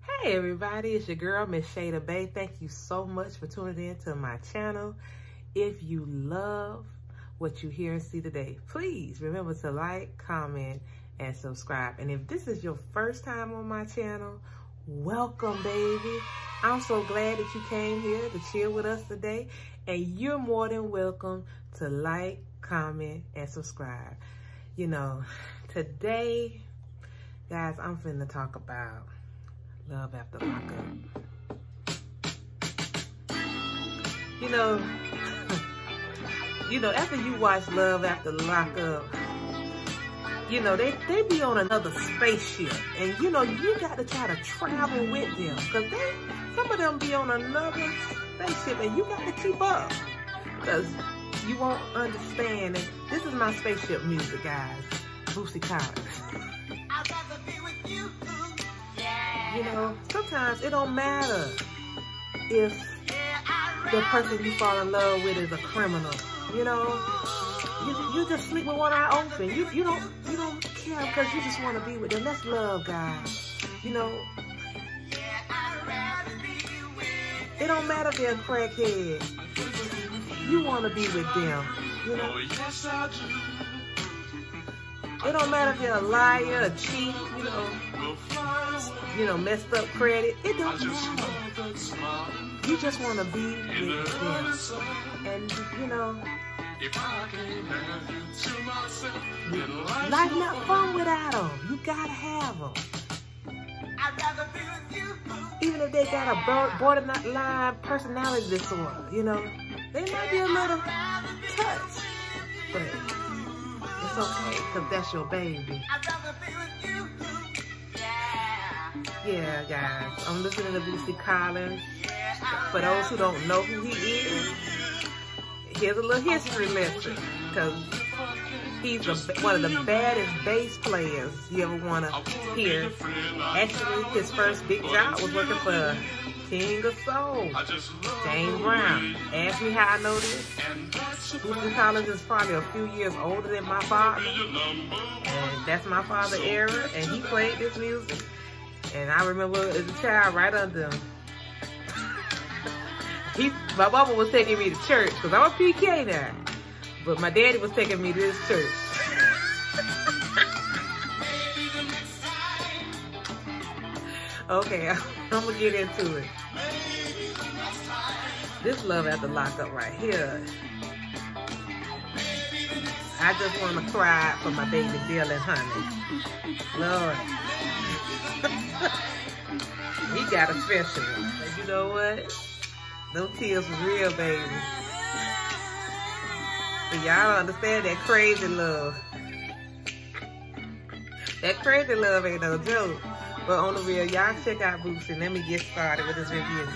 Hey everybody, it's your girl, Miz Shay Da B.A.E. Thank you so much for tuning in to my channel. If you love what you hear and see today, please remember to like, comment, and subscribe. And if this is your first time on my channel, welcome, baby. I'm so glad that you came here to chill with us today. And you're more than welcome to like, comment, and subscribe. You know, today, guys, I'm finna talk about love after lockup. You know, after you watch Love After Lockup, you know, they be on another spaceship. And, you know, you got to try to travel with them. Because some of them be on another spaceship and you got to keep up. Because you won't understand. And this is my spaceship music, guys. Boosie Collins. You know, sometimes it don't matter if the person you fall in love with is a criminal. You know, you just sleep with one eye open. You don't care because you just want to be with them. That's love, guys. You know, it don't matter if they're a crackhead. You want to be with them. You know, it don't matter if they're a liar, a cheat. You know, messed up credit. It don't matter. You just want to be with them. And, you know, life not fun without them. You gotta have them. Even if they got a borderline personality disorder, you know, they might be a little touched. But it's okay, because that's your baby. Yeah, guys, I'm listening to Boosie Collins. For those who don't know who he is, here's a little history lesson. Because he's one of the baddest bass players you ever want to hear. Actually, his first big job was working for King of Soul, James Brown. Ask me how I know this. Boosie Collins is probably a few years older than my father. And that's my father's era, and he played this music. And I remember as a child right under him. My mama was taking me to church because I'm a PK now. But my daddy was taking me to this church. Okay, I'm going to get into it. This Love After Lockup right here. I just want to cry for my baby Dylan, honey. Lord. He got a special one. But you know what? Those tears was real, baby. But y'all don't understand that crazy love. That crazy love ain't no joke. But on the real, y'all check out Boosie. Let me get started with this review.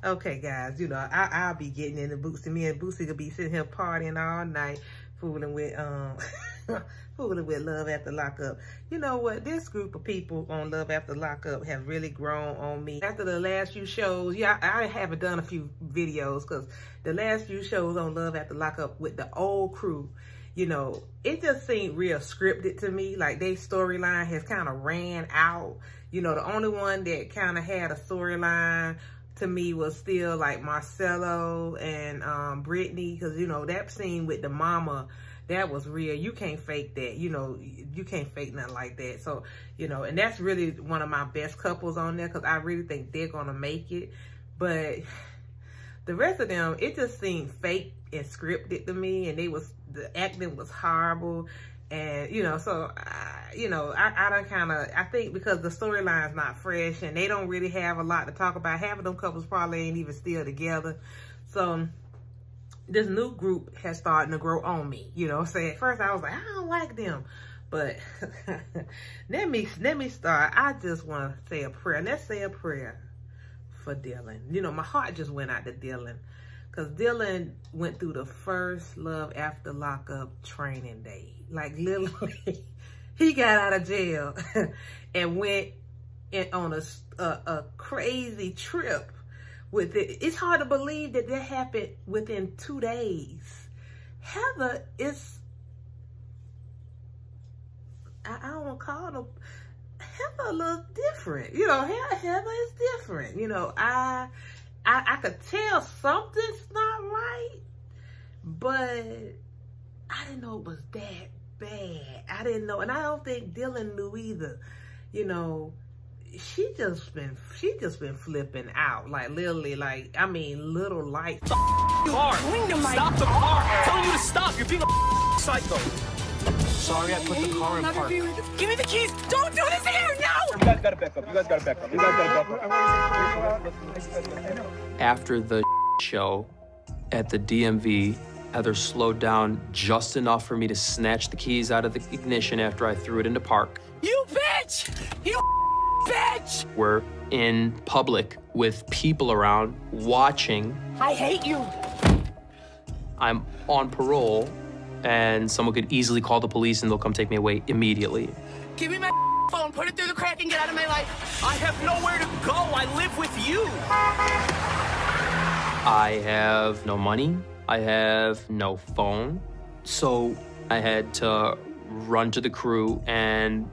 Okay, guys, you know, I'll be getting into Boosie. Me and Boosie could be sitting here partying all night, fooling with Love After Lockup. You know what? This group of people on Love After Lockup have really grown on me. After the last few shows, yeah, I haven't done a few videos because the last few shows on Love After Lockup with the old crew, you know, it just seemed real scripted to me. Like, their storyline has kind of ran out. You know, the only one that kind of had a storyline to me was still like Marcelo and Brittany, because, you know, that scene with the mama, that was real. You can't fake that. You know, you can't fake nothing like that. So, you know, and that's really one of my best couples on there because I really think they're going to make it. But the rest of them, it just seemed fake and scripted to me. And the acting was horrible. And, you know, so, I think because the storyline's not fresh and they don't really have a lot to talk about. Half of them couples probably ain't even still together. So this new group has started to grow on me, you know. So at first I was like, I don't like them. But let me start. I just want to say a prayer. Let's say a prayer for Dylan. You know, my heart just went out to Dylan. Because Dylan went through the first Love After Lockup training day. Like, literally, he got out of jail and went on a crazy trip with it. It's hard to believe that happened within 2 days. Heather is I don't call them. Heather a little different. You know, Heather is different. You know, I could tell something's not right, but I didn't know it was that bad. I didn't know, and I don't think Dylan knew either. You know, she just been flipping out, like literally, like I mean, little lights. Car. Stop the car. I'm telling you to stop. You're being a psycho. Sorry, I put the car in park. Give me the keys. Don't do this here. No. You guys gotta back up. You guys gotta back up. You guys gotta back up. After the show at the DMV, Heather slowed down just enough for me to snatch the keys out of the ignition after I threw it into park. You bitch! You bitch! We're in public with people around watching. I hate you. I'm on parole, and someone could easily call the police and they'll come take me away immediately. Give me my phone, put it through the crack and get out of my life. I have nowhere to go. I live with you. I have no money. I have no phone. So I had to run to the crew and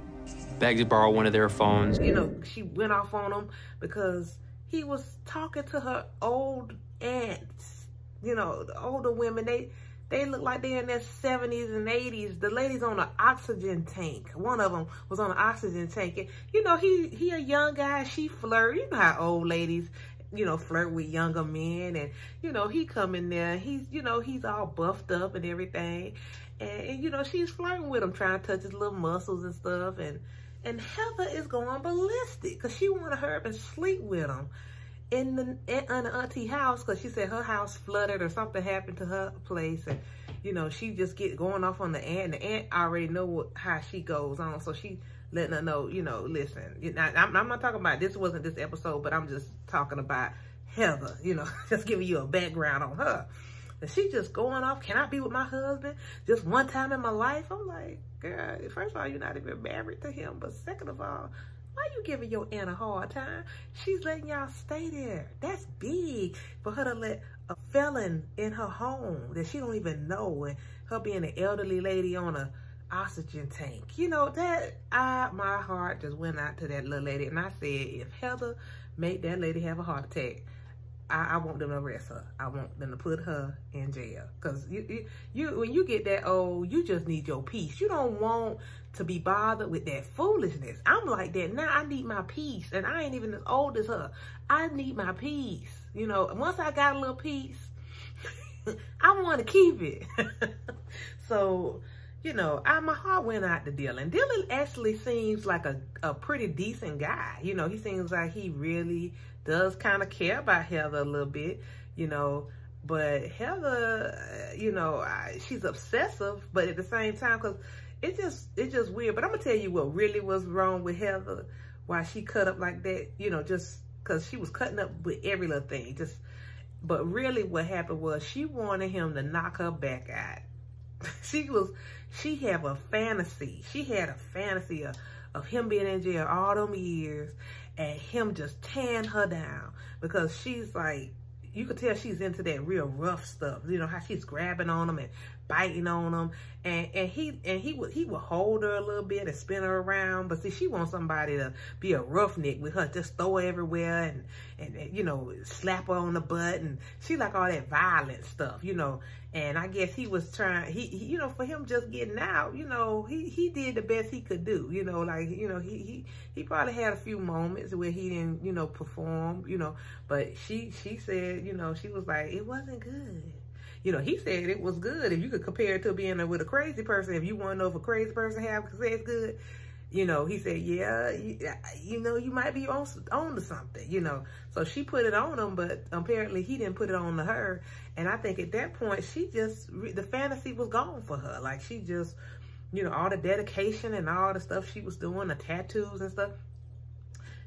beg to borrow one of their phones. You know, she went off on him because he was talking to her old aunts. You know, the older women, they look like they're in their 70s and 80s. The lady's on an oxygen tank. One of them was on an oxygen tank. And, you know, he a young guy. She flirt. You know how old ladies, you know, flirt with younger men. And, you know, he come in there. He's, you know, he's all buffed up and everything. And you know, she's flirting with him, trying to touch his little muscles and stuff. And Heather is going ballistic because she wanted her up and sleep with him in the auntie house, because she said her house flooded or something happened to her place. And, you know, she just going off on the aunt. The aunt already know how she goes on. So she letting her know, you know, listen, I'm not talking about, this wasn't this episode, but I'm just talking about Heather, you know, just giving you a background on her. And she just going off, can I be with my husband just one time in my life? I'm like, girl, first of all, you're not even married to him. But second of all, why you giving your aunt a hard time? She's letting y'all stay there. That's big for her to let a felon in her home that she don't even know, and her being an elderly lady on a oxygen tank. You know, my heart just went out to that little lady. And I said, if Heather made that lady have a heart attack, I want them to arrest her. I want them to put her in jail. Because when you get that old, you just need your peace. You don't want to be bothered with that foolishness. I'm like that now. I need my peace. And I ain't even as old as her. I need my peace. You know, once I got a little peace, I want to keep it. So, you know, my heart went out to Dylan. Dylan actually seems like a pretty decent guy. You know, he seems like he really does kind of care about Heather a little bit, you know. But Heather, you know, she's obsessive, but at the same time, because it's just weird. But I'm going to tell you what really was wrong with Heather, why she cut up like that, you know, just because she was cutting up with every little thing. But really what happened was she wanted him to knock her back out. She had a fantasy. She had a fantasy of him being in jail all them years and him just tearing her down, because she's like, you could tell she's into that real rough stuff. You know, how she's grabbing on him and biting on him. And he would hold her a little bit and spin her around. But see, she wants somebody to be a roughneck with her, just throw her everywhere and you know, slap her on the butt. And she like all that violent stuff, you know. And I guess he was trying, you know, for him just getting out, you know, he did the best he could do, you know, like, you know, he probably had a few moments where he didn't, you know, perform, you know, but she said, you know, she was like, it wasn't good. You know, he said it was good. If you could compare it to being with a crazy person, if you want to know if a crazy person says good, you know, he said, yeah, you know, you might be on to something, you know. So she put it on him, but apparently he didn't put it on to her. And I think at that point, the fantasy was gone for her. Like, she just, you know, all the dedication and all the stuff she was doing, the tattoos and stuff,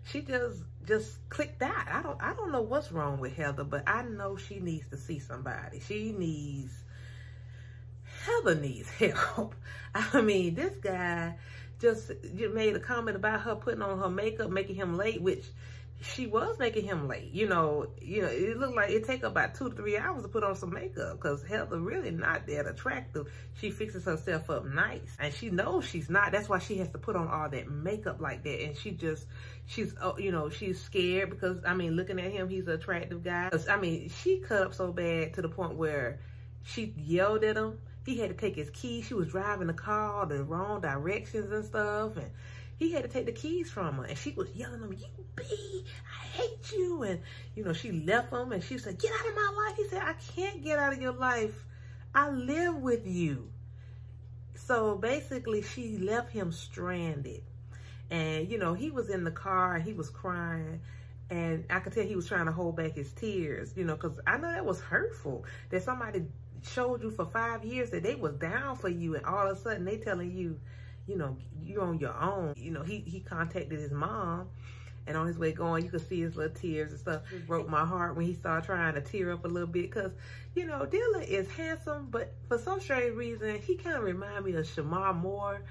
she just clicked out. I don't know what's wrong with Heather, but I know she needs to see somebody. Heather needs help. I mean, this guy just made a comment about her putting on her makeup, making him late, which she was making him late. You know, it looked like it take about 2 to 3 hours to put on some makeup because Heather really not that attractive. She fixes herself up nice, and she knows she's not. That's why she has to put on all that makeup like that. And she's she's scared because, I mean, looking at him, he's an attractive guy. I mean, she cut up so bad to the point where she yelled at him. He had to take his keys. She was driving the car the wrong directions and stuff, and he had to take the keys from her, and she was yelling at him, "You B, I hate you." And, you know, she left him, and she said, "Get out of my life." He said, "I can't get out of your life. I live with you." So basically, she left him stranded. And, you know, he was in the car, and he was crying. And I could tell he was trying to hold back his tears, you know, because I know that was hurtful. That somebody showed you for 5 years that they was down for you, and all of a sudden they telling you, you know, you're on your own. You know, he contacted his mom, and on his way going, you could see his little tears and stuff. It broke my heart when he started trying to tear up a little bit because, you know, Dylan is handsome, but for some strange reason, he kind of reminds me of Shamar Moore.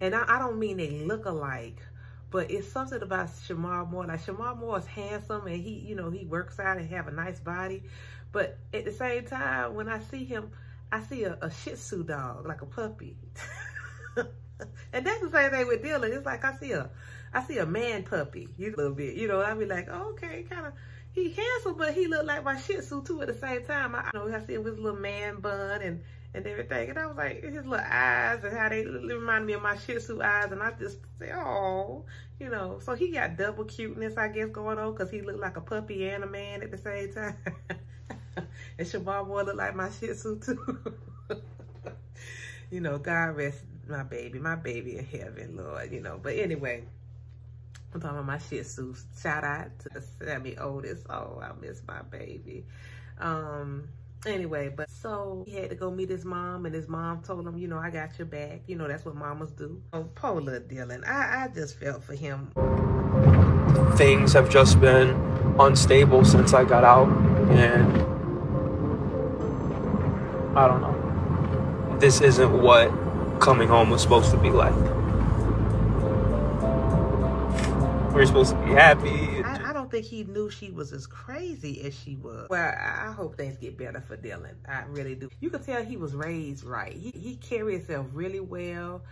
And I don't mean they look alike, but it's something about Shamar Moore. Like, Shamar Moore is handsome, and he, you know, he works out and have a nice body. But at the same time, when I see him, I see a Shih Tzu dog, like a puppy. And that's the same thing with Dylan. It's like I see a man puppy, a little bit. You know, I be like, oh, okay, kind of, he handsome, but he look like my Shih Tzu too at the same time. I see him with his little man bun and everything. And I was like, his little eyes and how they remind me of my Shih Tzu eyes. And I just say, oh, you know. So he got double cuteness, I guess, going on because he looked like a puppy and a man at the same time. And Shamar Moore looked like my Shih Tzu too. You know, God rest my baby in heaven, Lord, you know. But anyway, I'm talking about my Shih Tzu. Shout out to the Sammy oldest. Oh, I miss my baby. Anyway, but so he had to go meet his mom, and his mom told him, you know, I got your back. You know, that's what mamas do. Oh, poor little Dylan. I just felt for him. Things have just been unstable since I got out, and I don't know. This isn't what coming home was supposed to be like. We're supposed to be happy. I don't think he knew she was as crazy as she was. Well, I hope things get better for Dylan. I really do. You could tell he was raised right. He carried himself really well.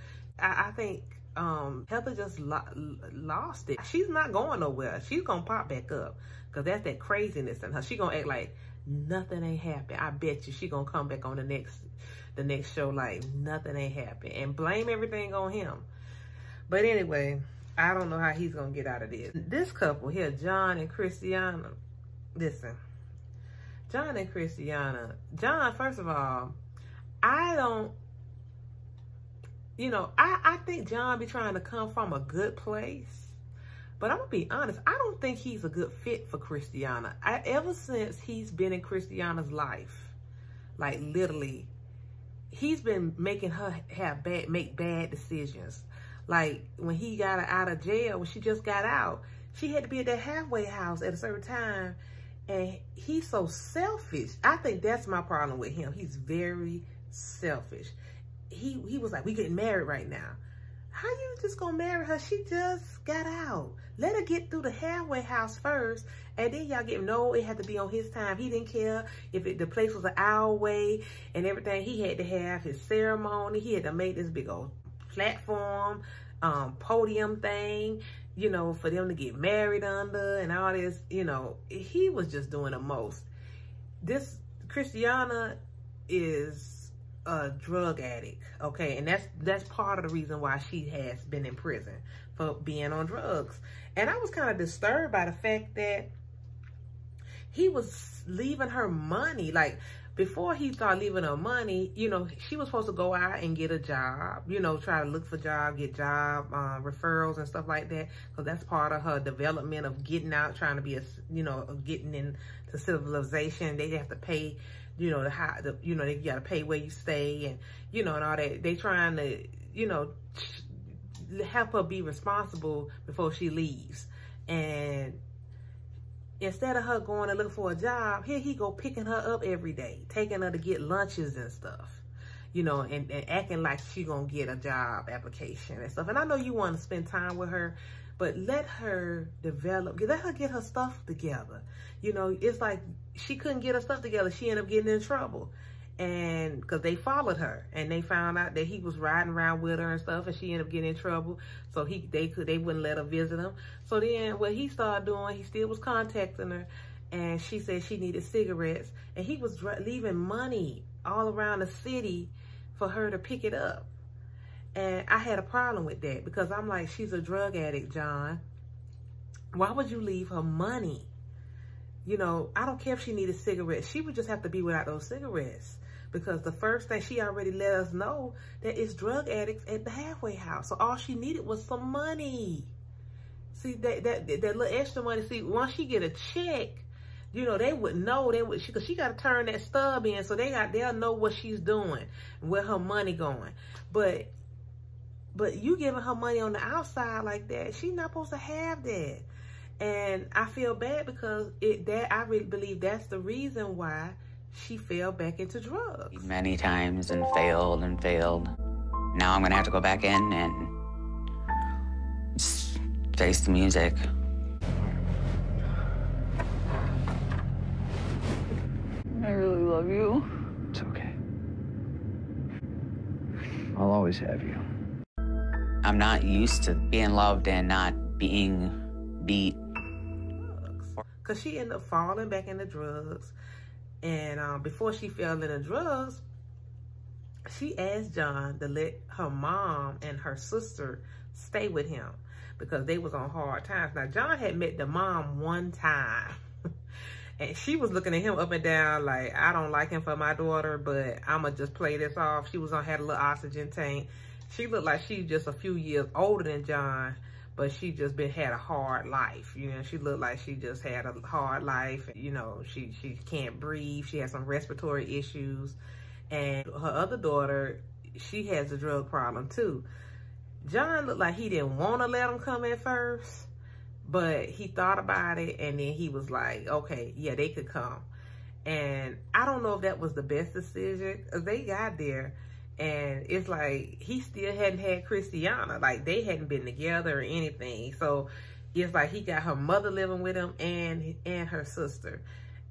I think Heather just lost it. She's not going nowhere. She's going to pop back up because that's that craziness in her. She's going to act like nothing ain't happened. I bet you she going to come back on the next show like nothing ain't happened and blame everything on him. But anyway, I don't know how he's going to get out of this. This couple here, John and Christiana. Listen, John and Christiana. John, first of all, I think John be trying to come from a good place. But I'm going to be honest, I don't think he's a good fit for Christiana. Ever since he's been in Christiana's life, like literally, he's been making her make bad decisions. Like when he got her out of jail, when she just got out, she had to be at that halfway house at a certain time. And he's so selfish. I think that's my problem with him. He's very selfish. He was like, we getting married right now. How you just gonna marry her? She just got out. Let her get through the halfway house first, and then y'all get, no, it had to be on his time. He didn't care if the place was an hour away and everything. He had to have his ceremony. He had to make this big old platform, podium thing, you know, for them to get married under and all this, you know. He was just doing the most. This Christiana is a drug addict, okay, and that's part of the reason why she has been in prison for being on drugs. And I was kind of disturbed by the fact that he was leaving her money. Like, before he started leaving her money, you know, she was supposed to go out and get a job, you know, try to look for job, get job referrals and stuff like that, because that's part of her development of getting out, trying to be getting into civilization. They have to pay, you know, they gotta pay where you stay, and you know, and all that. They trying to, you know, help her be responsible before she leaves. And instead of her going to look for a job, here he go picking her up every day, taking her to get lunches and stuff. you know, and acting like she gonna get a job application and stuff. And I know you want to spend time with her, but let her develop, let her get her stuff together. You know, it's like she couldn't get her stuff together. She ended up getting in trouble. And because they followed her and they found out that he was riding around with her and stuff, and she ended up getting in trouble. So they wouldn't let her visit him. So then what he started doing, he still was contacting her, and she said she needed cigarettes, and he was leaving money all around the city for her to pick it up. And I had a problem with that, because I'm like, she's a drug addict, John. Why would you leave her money? You know, I don't care if she needed cigarettes. She would just have to be without those cigarettes. Because the first thing, she already let us know that it's drug addicts at the halfway house. So all she needed was some money. See, that little extra money. See, once she get a check, you know, they would know, because she got to turn that stub in, so they'll know what she's doing, where her money going. But you giving her money on the outside like that, she's not supposed to have that. And I feel bad, because I really believe that's the reason why she fell back into drugs. Many times and failed and failed. Now I'm gonna have to go back in and just face the music. I really love you. It's okay. I'll always have you. I'm not used to being loved and not being beat. Because she ended up falling back into drugs. And before she fell into drugs, she asked John to let her mom and her sister stay with him, because they was on hard times. Now, John had met the mom one time. And she was looking at him up and down like, I don't like him for my daughter, but I'm going to just play this off. She had a little oxygen tank. She looked like she just a few years older than John, but she just had a hard life. You know, she looked like she just had a hard life. You know, she can't breathe. She has some respiratory issues. And her other daughter, she has a drug problem too. John looked like he didn't want to let them come in first, but he thought about it, and then he was like, okay, yeah, they could come. And I don't know if that was the best decision. They got there, and it's like he still hadn't had Christiana. Like, they hadn't been together or anything. So it's like he got her mother living with him and her sister.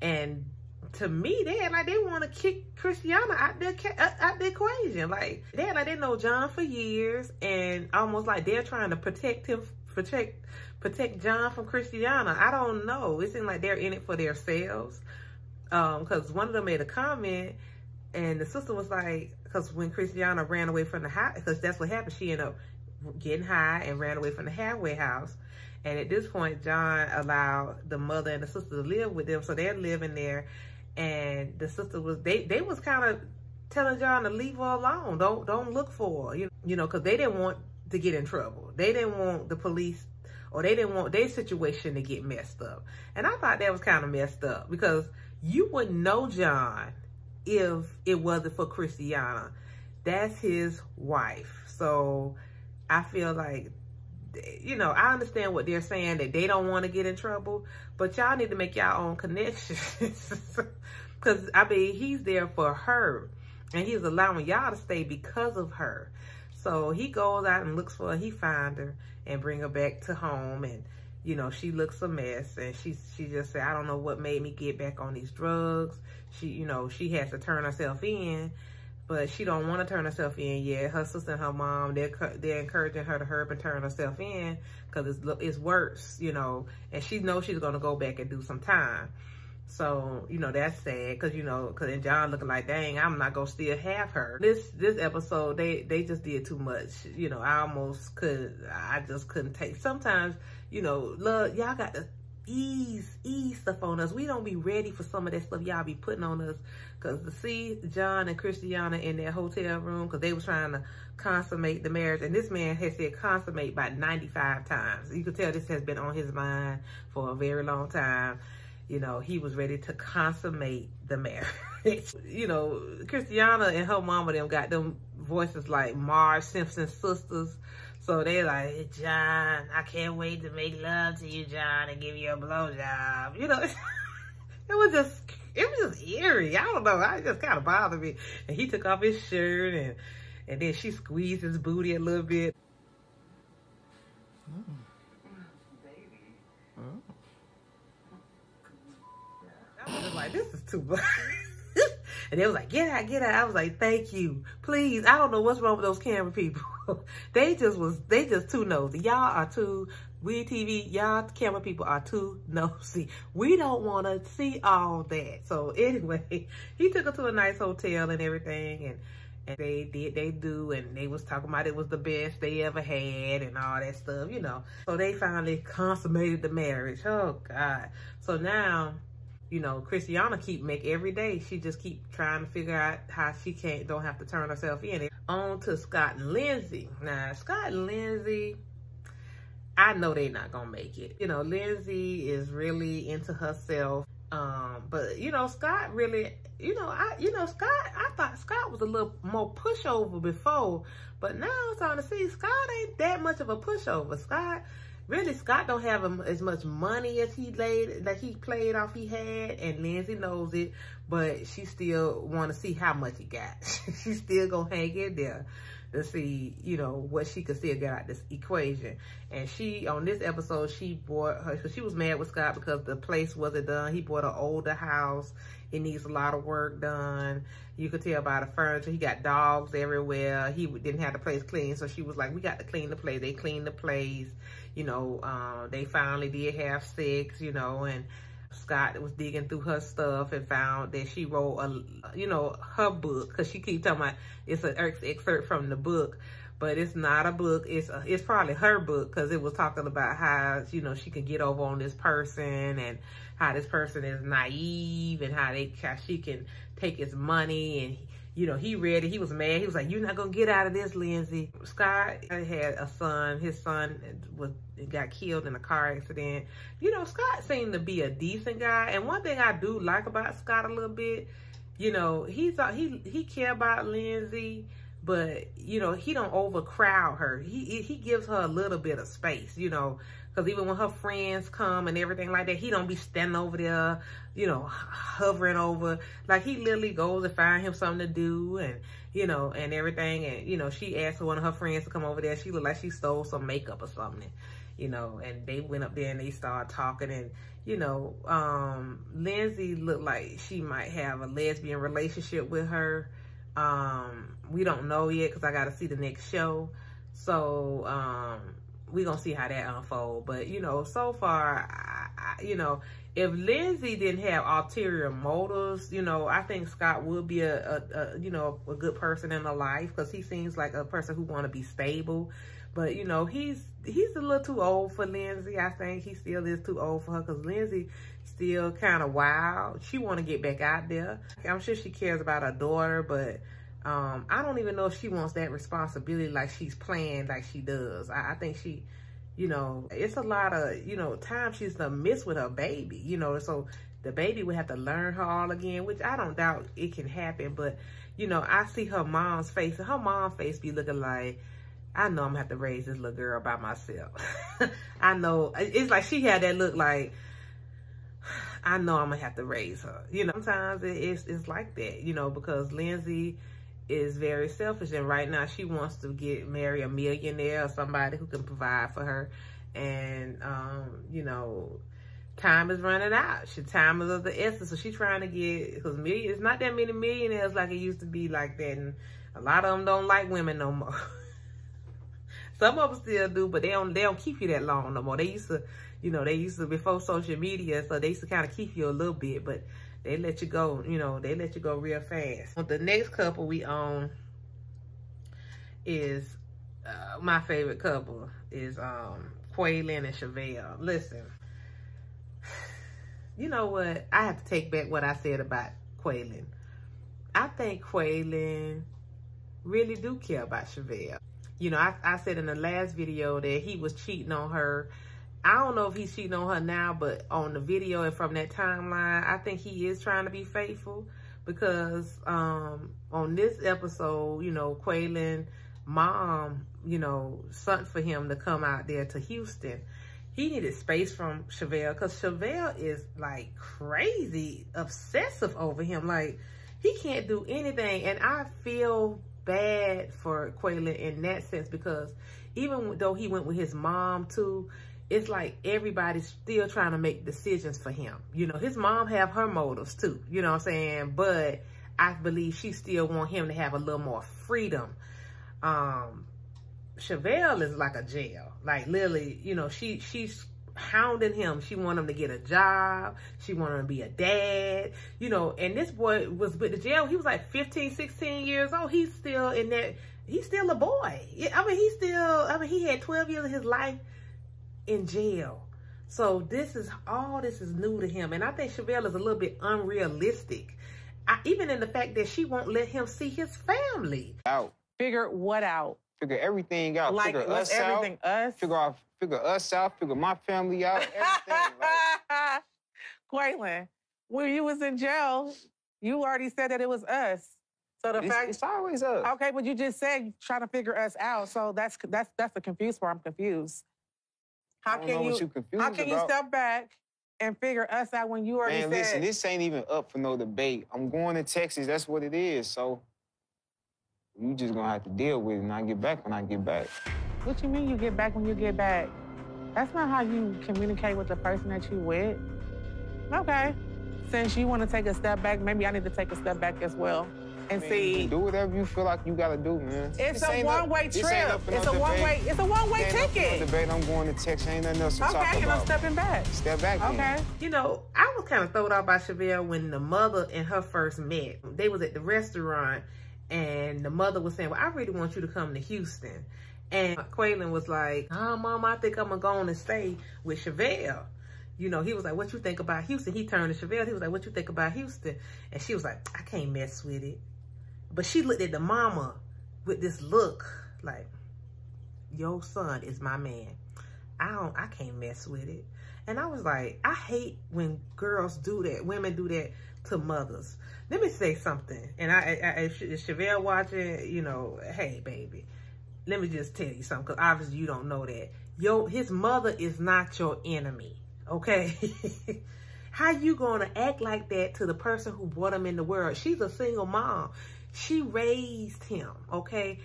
And to me, they want to kick Christiana out the equation. Like, they know John for years, and almost like they're trying to protect him, protect John from Christiana. I don't know. It seems like they're in it for themselves. Because one of them made a comment, and the sister was like, because when Christiana ran away from the house, because that's what happened, she ended up getting high and ran away from the halfway house. And at this point, John allowed the mother and the sister to live with them, so they're living there. And the sister was, they was kind of telling John to leave her alone. Don't look for her, you know, because they didn't want to get in trouble. They didn't want the police, or they didn't want their situation to get messed up. And I thought that was kind of messed up, because you wouldn't know John if it wasn't for Christiana. That's his wife. So I feel like, you know, I understand what they're saying, that they don't want to get in trouble, but y'all need to make y'all own connections. Because, I mean, he's there for her, and he's allowing y'all to stay because of her. So he goes out and looks for her. He finds her and bring her back to home, and, you know, she looks a mess, and she just said, I don't know what made me get back on these drugs. She, you know, she has to turn herself in, but she don't want to turn herself in yet. Her sister and her mom, they're encouraging her to hurry up and turn herself in, because it's worse, you know, and she knows she's going to go back and do some time. So, you know, that's sad, because, you know, because John looking like, dang, I'm not going to still have her. This episode, they just did too much. You know, I just couldn't take. Sometimes, you know, love, y'all got to ease stuff on us. We don't be ready for some of that stuff y'all be putting on us. Because to see John and Christiana in their hotel room, because they was trying to consummate the marriage, and this man has said consummate about 95 times. You could tell this has been on his mind for a very long time. You know, he was ready to consummate the marriage. You know, Christiana and her mama them got them voices like Marge Simpson's sisters. So they like, John, I can't wait to make love to you, John, and give you a blowjob. You know, it was just it was just eerie. I don't know. It just kind of bothered me. And he took off his shirt and then she squeezed his booty a little bit. I was just like, this is too much. And they was like, get out, get out. I was like, thank you. Please. I don't know what's wrong with those camera people. they just too nosy. Y'all are too, we TV, y'all camera people are too nosy. We don't want to see all that. So anyway, he took her to a nice hotel and everything. And they did, they do. And they was talking about it was the best they ever had and all that stuff, you know. So they finally consummated the marriage. Oh, God. So now, you know, Christiana every day, she just keep trying to figure out how she don't have to turn herself in. On to Scott and Lindsay. Now, Scott and Lindsay, I know they're not gonna make it. You know, Lindsay is really into herself. But you know, Scott really, Scott, I thought Scott was a little more pushover before, but now I'm starting to see Scott ain't that much of a pushover. Scott don't have as much money as he played off he had, and Lindsay knows it, but she still want to see how much he got. She still gonna hang in there to see, you know, what she could still get out this equation. And she, on this episode, she bought her, because she was mad with Scott because the place wasn't done. He bought an older house. It needs a lot of work done. You could tell by the furniture. He got dogs everywhere. He didn't have the place clean. So she was like, we got to clean the place. They cleaned the place. You know, they finally did have sex, you know, and Scott was digging through her stuff and found that she wrote, her book, because she keeps talking about it's an excerpt from the book, but it's not a book. It's probably her book, because it was talking about how, you know, she could get over on this person and how this person is naive and how she can take his money. And you know, he read it. He was mad. He was like, you're not going to get out of this, Lindsay. Scott had a son. His son got killed in a car accident. You know, Scott seemed to be a decent guy. And one thing I do like about Scott a little bit, you know, he care about Lindsay, but, you know, he don't overcrowd her. He gives her a little bit of space, you know, because even when her friends come and everything like that, he don't be standing over there, you know, hovering over. Like, he literally goes and find him something to do and, you know, and everything. And, you know, she asked one of her friends to come over there. She looked like she stole some makeup or something, you know, and they went up there and they started talking. And, you know, Lindsay looked like she might have a lesbian relationship with her. We don't know yet because I got to see the next show. So, we're going to see how that unfolds. But, you know, so far, you know, if Lindsay didn't have ulterior motives, you know, I think Scott would be a good person in her life, because he seems like a person who want to be stable. But, you know, he's a little too old for Lindsay. I think he still is too old for her, because Lindsay still kind of wild. She want to get back out there. I'm sure she cares about her daughter, but I don't even know if she wants that responsibility like she's playing like she does. I think she, you know, it's a lot of, you know, time she's gonna miss with her baby, you know, so the baby would have to learn her all again, which I don't doubt it can happen. But, you know, I see her mom's face, and her mom's face be looking like, I know I'm gonna have to raise this little girl by myself. I know, it's like she had that look like, I know I'm gonna have to raise her. You know, sometimes it's like that, you know, because Lindsay is very selfish, and right now she wants to marry a millionaire or somebody who can provide for her. And you know, time is running out. Time is of the essence, so she's trying to get, because it's not that many millionaires like it used to be like that, and a lot of them don't like women no more. Some of them still do, but they don't keep you that long no more. They used to, you know, before social media, so they used to kind of keep you a little bit, but they let you go, you know, they let you go real fast. The next couple we own is, my favorite couple is Quaylin and Chevelle. Listen, you know what? I have to take back what I said about Quaylin. I think Quaylin really do care about Chevelle. You know, I said in the last video that he was cheating on her. I don't know if he's cheating on her now, but on the video and from that timeline, I think he is trying to be faithful, because on this episode, you know, Quaylin mom, you know, sent for him to come out there to Houston. he needed space from Chevelle, because Chevelle is like crazy obsessive over him. Like, he can't do anything. And I feel bad for Quaylon in that sense, because even though he went with his mom too, it's like everybody's still trying to make decisions for him. You know, his mom have her motives too, you know what I'm saying? But I believe she still want him to have a little more freedom. Chevelle is like a jail. Like, literally, you know, she's hounding him. She want him to get a job. She want him to be a dad, you know. And this boy was with the jail. He was like 15, 16 years old. He's still in that. He's still a boy. I mean, he had 12 years of his life in jail. So this is new to him. And I think Chevelle is a little bit unrealistic. Even in the fact that she won't let him see his family. Out. Figure what out? Figure everything out. Like, figure what's us everything out. us? Figure us out. Figure my family out. Everything. Like. Quaylon, when you was in jail, you already said that it was us. So It's always us. Okay, but you just said trying to figure us out. So that's the confused part. I'm confused. How can you step back and figure us out when you already said? Man, listen, this ain't even up for no debate. I'm going to Texas. That's what it is. So you just gonna have to deal with it, and I get back when I get back. What you mean you get back when you get back? That's not how you communicate with the person that you with. Okay. Since you want to take a step back, maybe I need to take a step back as well and see. Do whatever you feel like you gotta do, man. It's a one-way trip. It's a one-way ticket. Debate. I'm going to Texas. Ain't nothing else to talk about. Okay, and I'm stepping back. Step back. Okay. Then. You know, I was kind of thrown off by Chevelle when the mother and her first met. They was at the restaurant, and the mother was saying, well, I really want you to come to Houston. And Quaylon was like, oh, Mom, I think I'm going to go on and stay with Chevelle. You know, he was like, what you think about Houston? He turned to Chevelle. He was like, what you think about Houston? And she was like, I can't mess with it. But she looked at the mama with this look like, your son is my man. I can't mess with it. And I was like, I hate when girls do that, women do that to mothers. Let me say something. And if Chevelle watching, you know, hey, baby, let me just tell you something, because obviously you don't know that. His mother is not your enemy, okay? How you gonna act like that to the person who brought him in the world? She's a single mom. She raised him, okay?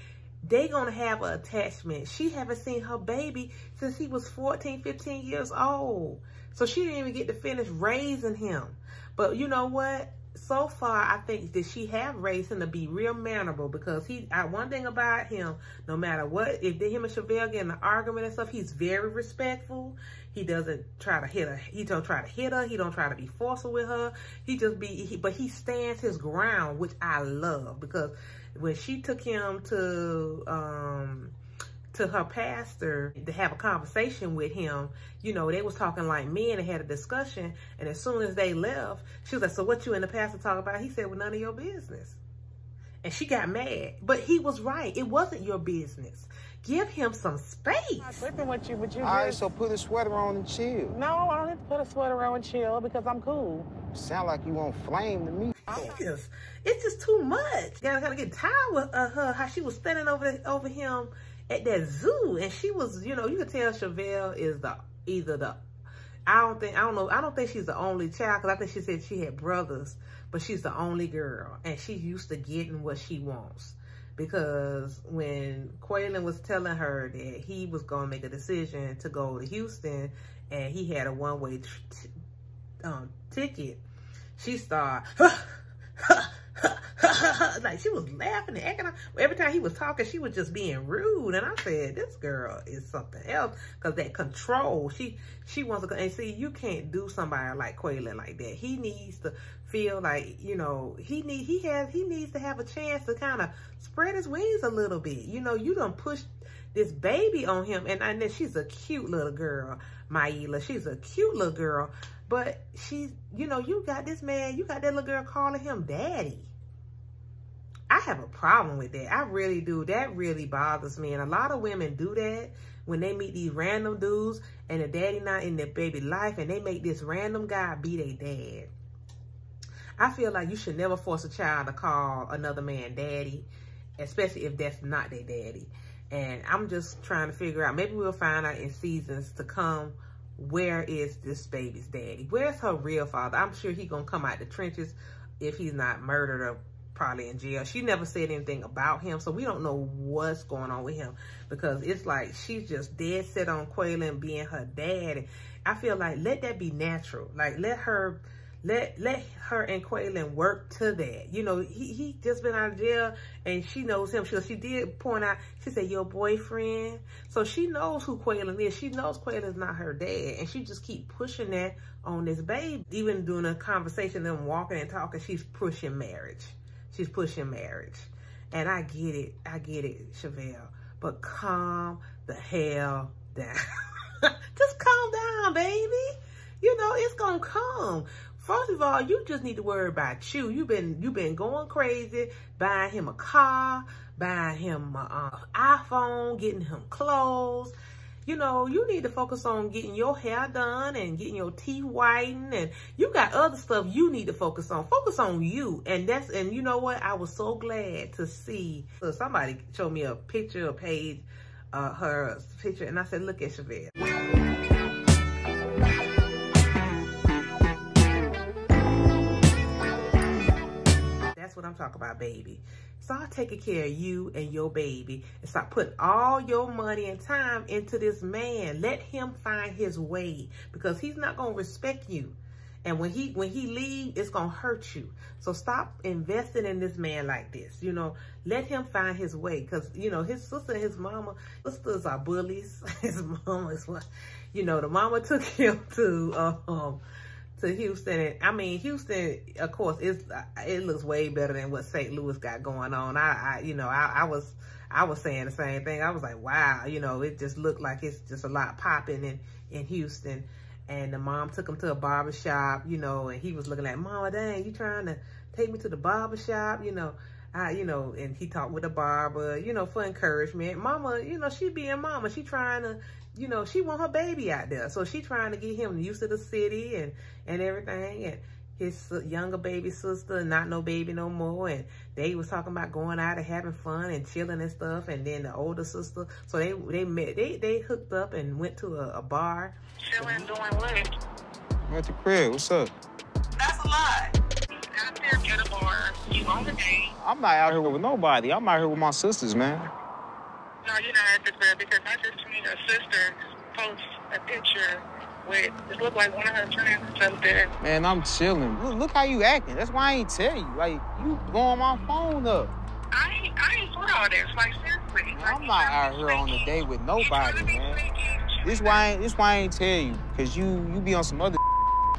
They gonna have an attachment. She haven't seen her baby since he was 14, 15 years old. So she didn't even get to finish raising him. But you know what? So far, I think that she have raised him to be real mannerable, because one thing about him, no matter what, if him and Chevelle get in an argument and stuff, he's very respectful. He doesn't try to hit her. He don't try to hit her. He don't try to be forceful with her. But he stands his ground, which I love, because when she took him to her pastor to have a conversation with him, you know, they was talking like men and had a discussion. And as soon as they left, she was like, so what you and the pastor talk about? He said, well, none of your business. And she got mad. But he was right. It wasn't your business. Give him some space. I'm tripping with you, but you all right, so put a sweater on and chill. No, I don't need to put a sweater on and chill, because I'm cool. Sound like you want flame to me. It's just too much. Gotta kind of get tired with her, how she was standing over him at that zoo. And she was, you know, you could tell Chevelle is I don't think she's the only child, because I think she said she had brothers, but she's the only girl, and she's used to getting what she wants. Because when Quaylon was telling her that he was going to make a decision to go to Houston, and he had a one-way ticket, she started like, she was laughing and acting. Every time he was talking, she was just being rude. And I said, this girl is something else, because that control, she wants to. And see, you can't do somebody like Quaylon like that. He needs to feel like, you know, he needs to have a chance to kind of spread his wings a little bit. You know, you done pushed this baby on him, and I know she's a cute little girl, Maila. She's a cute little girl, but she's, you know, you got this man, you got that little girl calling him daddy. I have a problem with that. I really do. That really bothers me. And a lot of women do that when they meet these random dudes and the daddy not in their baby life, and they make this random guy be their dad. I feel like you should never force a child to call another man daddy, especially if that's not their daddy. And I'm just trying to figure out, maybe we'll find out in seasons to come where is this baby's daddy? Where's her real father? I'm sure he's gonna come out the trenches if he's not murdered or probably in jail. She never said anything about him, so we don't know what's going on with him, because it's like she's just dead set on Quaylen being her dad. And I feel like let that be natural. Like let her and Quaylen work to that. You know, he just been out of jail and she knows him. She did point out, she said, your boyfriend. So she knows who Quaylen is. She knows Quaylen's not her dad. And she just keep pushing that on this baby. Even during a conversation, them walking and talking, she's pushing marriage. She's pushing marriage. And I get it, Chevelle. But calm the hell down. Just calm down, baby. You know, it's gonna come. First of all, you just need to worry about you. You've been going crazy, buying him a car, buying him an iPhone, getting him clothes. You know, you need to focus on getting your hair done and getting your teeth whitened, and you got other stuff you need to focus on. Focus on you. And you know what? I was so glad to see. So somebody showed me a picture, a page, her picture, and I said, look at Chevelle. That's what I'm talking about, baby. Start taking care of you and your baby and start putting all your money and time into this man. Let him find his way, because he's not going to respect you. And when he leaves, it's going to hurt you. So stop investing in this man like this. You know, let him find his way, because, you know, his sister and his mama, sisters are bullies. His mama is what, you know, the mama took him to Houston. I mean, Houston, of course, it looks way better than what St. Louis got going on. I was saying the same thing. I was like, wow, you know, it just looked like it's just a lot popping in Houston. And the mom took him to a barbershop, you know, and he was looking like, Mama, dang, you trying to take me to the barbershop, you know. And he talked with the barber, you know, for encouragement. Mama, you know, she being mama, she trying to, you know, she want her baby out there. So she trying to get him used to the city and everything. And his younger baby sister, not no baby no more. And they was talking about going out and having fun and chilling and stuff. And then the older sister, so they met, they hooked up and went to a bar. Chilling, doing what? I'm at the crib, what's up? That's a lot. Out there at a bar, you on the date. I'm not out here with nobody. I'm out here with my sisters, man. No, you're not at the crib, because I just seen your sister post a picture with, it looked like one of her friends up there. Man, I'm chilling. Look how you acting. That's why I ain't tell you. Like, you blowing my phone up. I ain't for all this. Like, seriously. Man, I'm not out here on a date with nobody, man. This why I ain't tell you, because you be on some other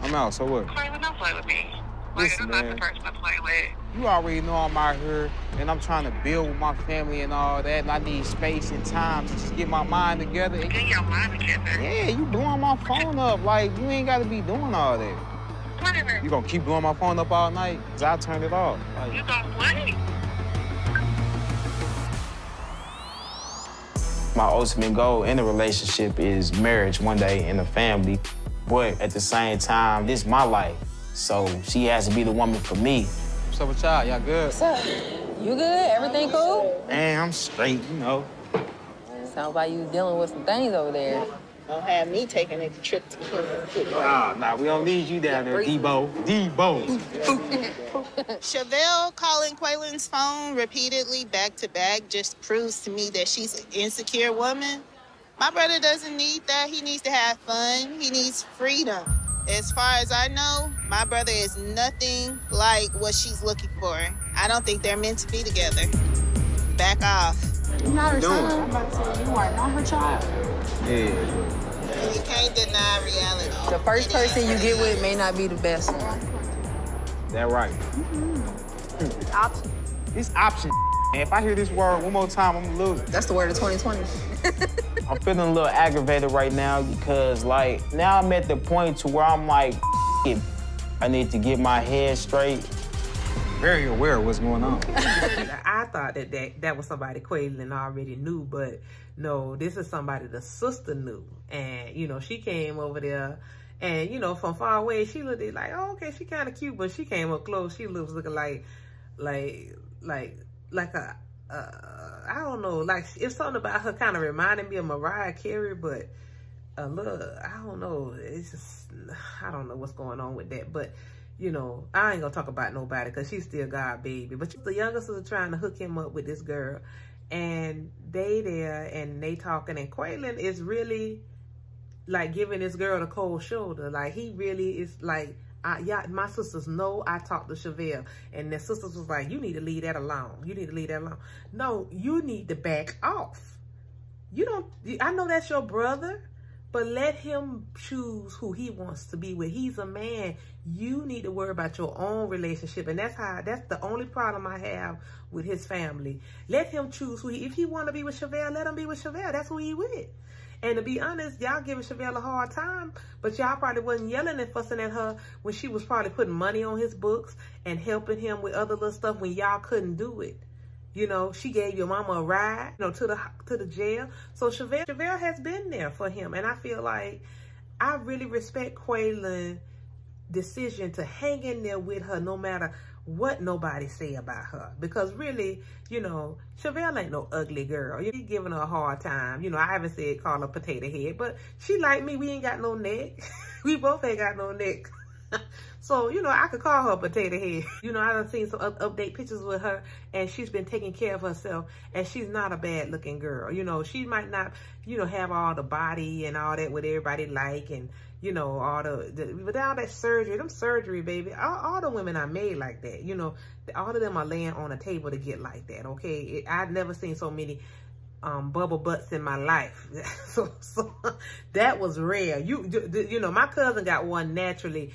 I'm out, so what? Quaylen, don't play with me. Like, Listen, I'm man, not the person to play with. You already know I'm out here, and I'm trying to build with my family and all that, and I need space and time to just get my mind together. Get your mind together. Yeah, you blowing my phone up. Like, you ain't got to be doing all that. Whatever. You gonna keep blowing my phone up all night? Because I turned it off. Like, You gonna play? my ultimate goal in a relationship is marriage one day and a family. But at the same time, this is my life. So she has to be the woman for me. What's up with y'all? Y'all good? What's up? You good? Everything cool? Man, I'm straight, you know. Sounds like you dealing with some things over there. Don't have me taking a trip to Kansas. Nah, we don't need you down there, D.A.B.A.E. D.A.B.A.E. Chevelle calling Quaylen's phone repeatedly back to back just proves to me that she's an insecure woman. My brother doesn't need that. He needs to have fun. He needs freedom. As far as I know, my brother is nothing like what she's looking for. I don't think they're meant to be together. Back off. You're not her son. I'm about to say, you are not her child. Yeah. You can't deny reality. The first person you get with may not be the best one. That right. It's option. It's option. And if I hear this word one more time, I'm gonna lose it. That's the word of 2020. I'm feeling a little aggravated right now because, like, now I'm at the point to where I'm like, I need to get my head straight. Very aware of what's going on. I thought that was somebody Quaylen already knew, but no, this is somebody the sister knew. And, you know, she came over there and, you know, from far away, she looked like, oh, okay, she kind of cute, but she came up close. She looks looking like a, I don't know, like, it's something about her kind of reminding me of Mariah Carey, but a little, I don't know. It's just, I don't know what's going on with that. But, you know, I ain't gonna talk about nobody because she's still God baby. But the youngest is trying to hook him up with this girl. And they there and they talking. And Quaylen is really like giving this girl the cold shoulder. Like he really is like, yeah, my sisters know I talked to Chevelle. And the sisters was like, you need to leave that alone. You need to leave that alone. No, you need to back off. You don't, I know that's your brother, but let him choose who he wants to be with. He's a man. You need to worry about your own relationship. And that's the only problem I have with his family. Let him choose who if he want to be with Chevelle, let him be with Chevelle. That's who he with. And to be honest, y'all giving Chevelle a hard time, but y'all probably wasn't yelling and fussing at her when she was probably putting money on his books and helping him with other little stuff when y'all couldn't do it. You know, she gave your mama a ride, you know, to the jail. So Chevelle has been there for him. And I feel like I really respect Quaylen's decision to hang in there with her no matter what nobody say about her. Because really, you know, Chevelle ain't no ugly girl. You're giving her a hard time. You know, I haven't said call her potato head, but she like me. We ain't got no neck. We both ain't got no neck. So, you know, I could call her potato head. You know, I done seen some update pictures with her, and she's been taking care of herself, and she's not a bad looking girl. You know, she might not, you know, have all the body and all that what everybody like, and, you know, all with all that surgery, them surgery, baby, all the women are made like that. You know, all of them are laying on a table to get like that, okay? I've never seen so many bubble butts in my life. so that was rare. You know, my cousin got one naturally.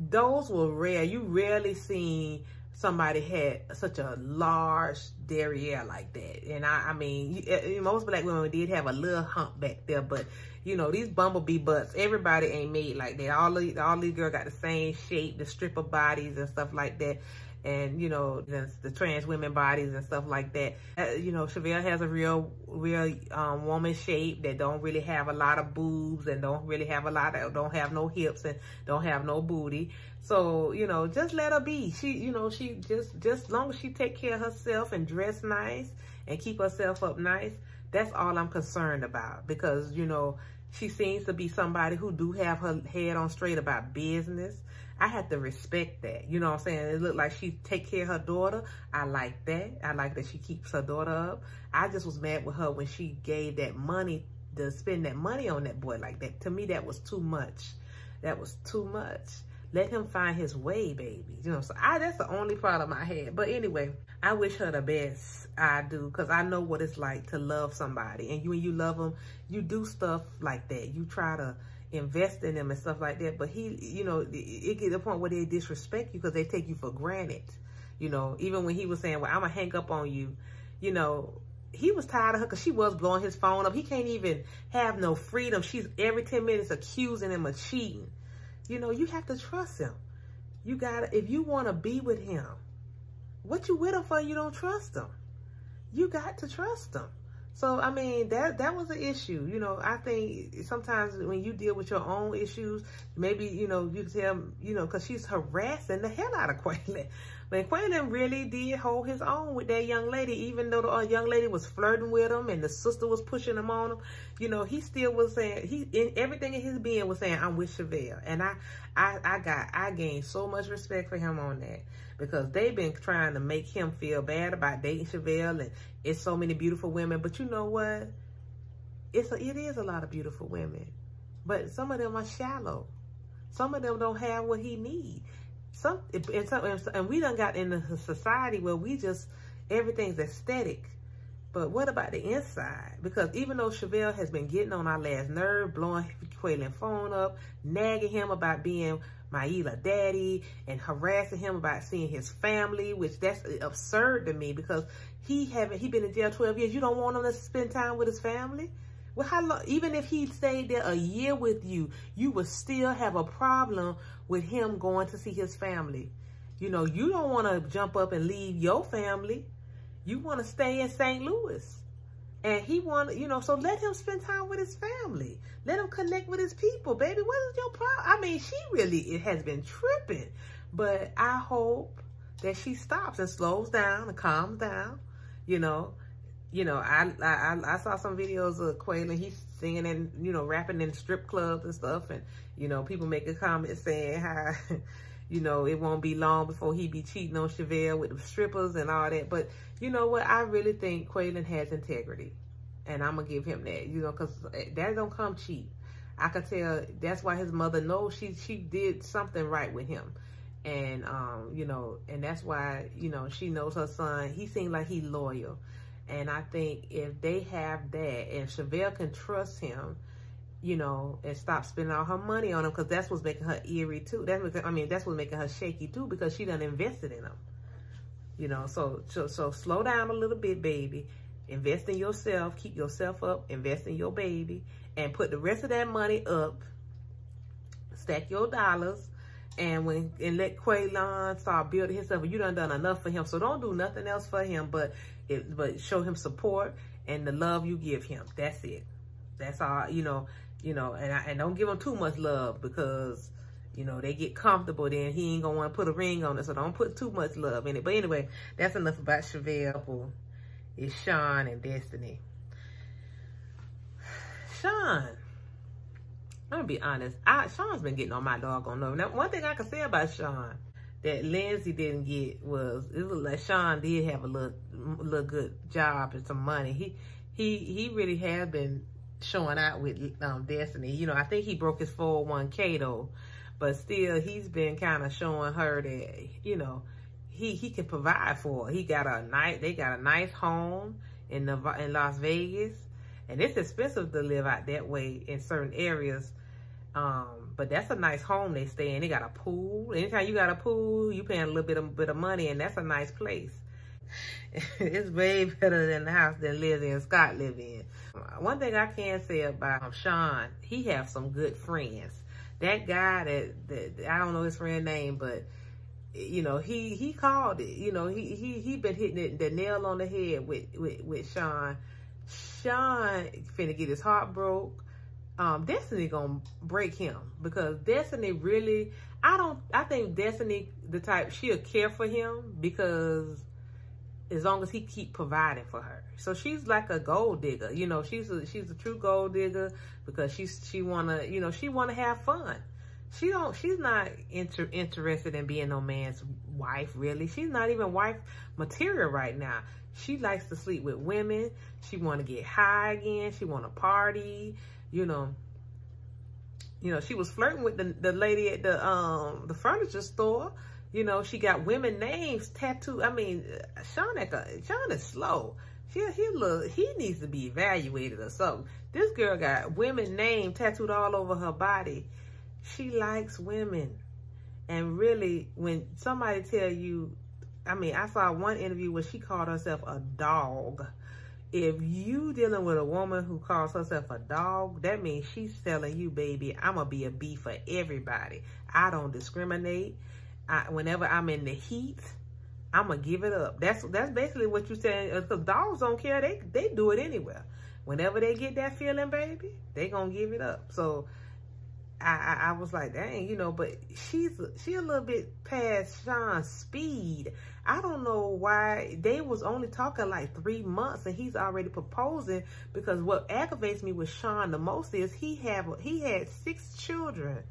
Those were rare. You rarely seen somebody had such a large derriere like that. And I mean, most black women did have a little hump back there, but you know, these bumblebee butts, everybody ain't made like that. All these girls got the same shape, the stripper bodies and stuff like that. And, you know, the trans women bodies and stuff like that. You know, Chevelle has a real woman shape that don't really have a lot of boobs and don't really have don't have no hips and don't have no booty. So, you know, just let her be. She, you know, she just long as she take care of herself and dress nice and keep herself up nice, that's all I'm concerned about. Because, you know, she seems to be somebody who do have her head on straight about business. I have to respect that. You know what I'm saying? It looked like she take care of her daughter. I like that. I like that she keeps her daughter up. I just was mad with her when she gave that money, to spend that money on that boy like that. To me, that was too much. That was too much. Let him find his way, baby. You know, so that's the only problem I had. But anyway, I wish her the best. I do, because I know what it's like to love somebody. And when you love them, you do stuff like that. You try to invest in them and stuff like that. But you know, it get to the point where they disrespect you because they take you for granted. You know, even when he was saying, well, I'm going to hang up on you, you know, he was tired of her because she was blowing his phone up. He can't even have no freedom. She's every 10 minutes accusing him of cheating. You know, you have to trust him. You gotta, if you want to be with him, what you with him for? You don't trust him. You got to trust him. So, I mean, that was an issue. You know, I think sometimes when you deal with your own issues, maybe, you know, you tell, you know, because she's harassing the hell out of Quaylen. But Quaylen really did hold his own with that young lady, even though the young lady was flirting with him and the sister was pushing him on him. You know, he still was saying, everything in his being was saying, I'm with Chevelle. And I gained so much respect for him on that. Because they've been trying to make him feel bad about dating Chevelle, and it's so many beautiful women. But you know what? It is a lot of beautiful women. But some of them are shallow. Some of them don't have what he needs. And we done got in a society where everything's aesthetic. But what about the inside? Because even though Chevelle has been getting on our last nerve, blowing Quaylen's phone up, nagging him about being Maila daddy, and harassing him about seeing his family, which that's absurd to me because he been in jail 12 years. You don't want him to spend time with his family? Well, how long? Even if he stayed there a year with you, you would still have a problem with him going to see his family. You know, you don't want to jump up and leave your family. You want to stay in St. Louis. And he want, you know, so let him spend time with his family. Let him connect with his people, baby. What is your problem? I mean, it has been tripping. But I hope that she stops and slows down and calms down. You know, I saw some videos of Quaylen. He singing and, you know, rapping in strip clubs and stuff. And, you know, people making comments saying how, you know, it won't be long before he be cheating on Chevelle with the strippers and all that. But you know what? I really think Quaylon has integrity. And I'm going to give him that, you know, because that don't come cheap. I could tell that's why his mother knows she did something right with him. And, you know, and that's why, you know, she knows her son. He seems like he's loyal. And I think if they have that, and Chevelle can trust him, you know, and stop spending all her money on him, because that's what's making her eerie too. That's what's making her shaky too, because she done invested in him. You know, so slow down a little bit, baby. Invest in yourself. Keep yourself up. Invest in your baby. And put the rest of that money up. Stack your dollars. And let Quaylon start building himself. You done enough for him. So don't do nothing else for him but show him support and the love you give him. That's it. That's all, you know, and don't give him too much love, because, you know, they get comfortable, then he ain't gonna want to put a ring on it. So don't put too much love in it. But anyway, that's enough about Chevelle. It's Sean and Destiny. Sean, I'm gonna be honest. Sean's been getting on my doggone nerve. Now, one thing I can say about Sean that Lindsay didn't get was, it was like Sean did have a little good job and some money. He really has been showing out with Destiny. You know, I think he broke his 401k though, but still he's been kind of showing her that, you know, he can provide for her. They got a nice home in Las Vegas, and it's expensive to live out that way in certain areas. But that's a nice home they stay in. They got a pool. Anytime you got a pool, you paying a little bit of money, and that's a nice place. It's way better than the house that Lizzie and Scott live in. One thing I can say about Sean, he have some good friends. That guy that I don't know his friend name, but you know, he called it. You know, he been hitting the nail on the head with Sean. Sean finna get his heart broke. Destiny gonna break him, because Destiny really, I think Destiny the type, she'll care for him, because as long as he keep providing for her. So she's like a gold digger, you know, she's a true gold digger, because she wanna have fun. She's not interested in being no man's wife, really. She's not even wife material right now. She likes to sleep with women. She want to get high again. She want to party. You know, she was flirting with the lady at the furniture store. You know, she got women names tattooed. I mean, Sean is slow. He needs to be evaluated or something. This girl got women names tattooed all over her body. She likes women. And really, when somebody tell you, I mean, I saw one interview where she called herself a dog. If you dealing with a woman who calls herself a dog, that means she's telling you, baby, I'm going to be a B for everybody. I don't discriminate. Whenever I'm in the heat, I'm going to give it up. That's basically what you're saying. Because dogs don't care. They do it anywhere. Whenever they get that feeling, baby, they going to give it up. So I was like, dang, you know, but she a little bit past Sean's speed. I don't know why they was only talking like 3 months and he's already proposing, because what aggravates me with Sean the most is he had 6 children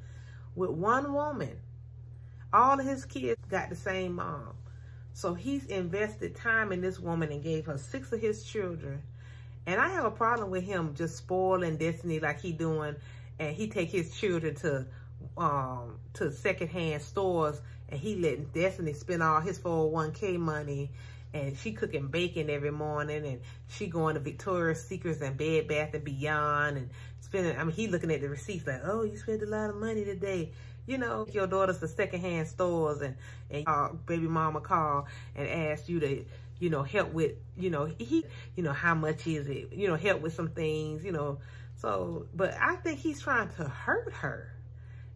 with one woman. All of his kids got the same mom. So he's invested time in this woman and gave her 6 of his children. And I have a problem with him just spoiling Destiny like he doing. And he take his children to secondhand stores, and he letting Destiny spend all his 401k money, and she cooking bacon every morning, and she going to Victoria's Secrets and Bed Bath & Beyond and spending. I mean, he looking at the receipts like, oh, you spent a lot of money today. You know, your daughters to secondhand stores, and baby mama call and ask you to, you know, help with, you know, how much is it? You know, help with some things, you know. So, but I think he's trying to hurt her.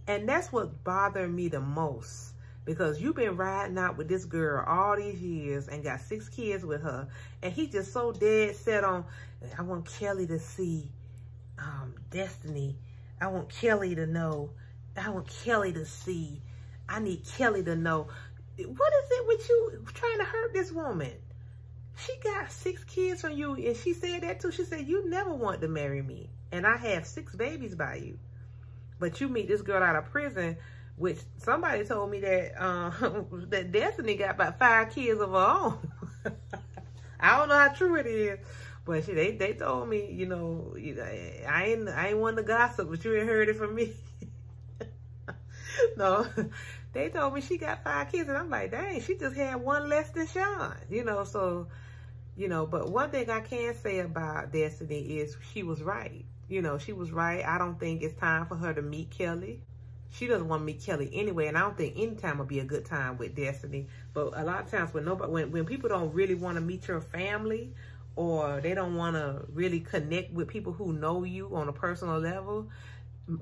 And that's what bothered me the most. Because you've been riding out with this girl all these years and got 6 kids with her. And he just so dead set on, I want Kelly to see Destiny. I want Kelly to know. I want Kelly to see. I need Kelly to know. What is it with you trying to hurt this woman? She got 6 kids from you, and she said that too. She said, you never want to marry me. and I have 6 babies by you. But you meet this girl out of prison, which somebody told me that that Destiny got about 5 kids of her own. I don't know how true it is, but they told me, you know, I ain't one to gossip, but you ain't heard it from me. No, they told me she got 5 kids, and I'm like, dang, she just had 1 less than Sean, you know. So, you know, but one thing I can say about Destiny is she was right. You know, she was right. I don't think it's time for her to meet Kelly. She doesn't want to meet Kelly anyway, and I don't think any time will be a good time with Destiny. But a lot of times when people don't really want to meet your family, or they don't want to really connect with people who know you on a personal level,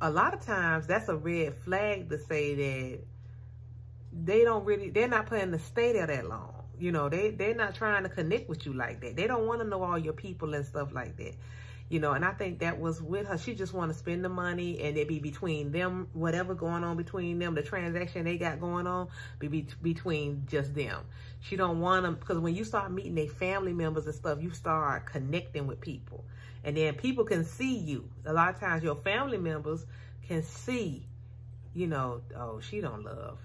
a lot of times that's a red flag to say that they're not planning to stay there that long. You know, they're not trying to connect with you like that. They don't want to know all your people and stuff like that. You know, and I think that was with her. She just want to spend the money, and it be between them, whatever going on between them, the transaction they got going on, be between just them. She don't want them, because when you start meeting their family members and stuff, you start connecting with people. And then people can see you. A lot of times your family members can see, you know, oh, she don't love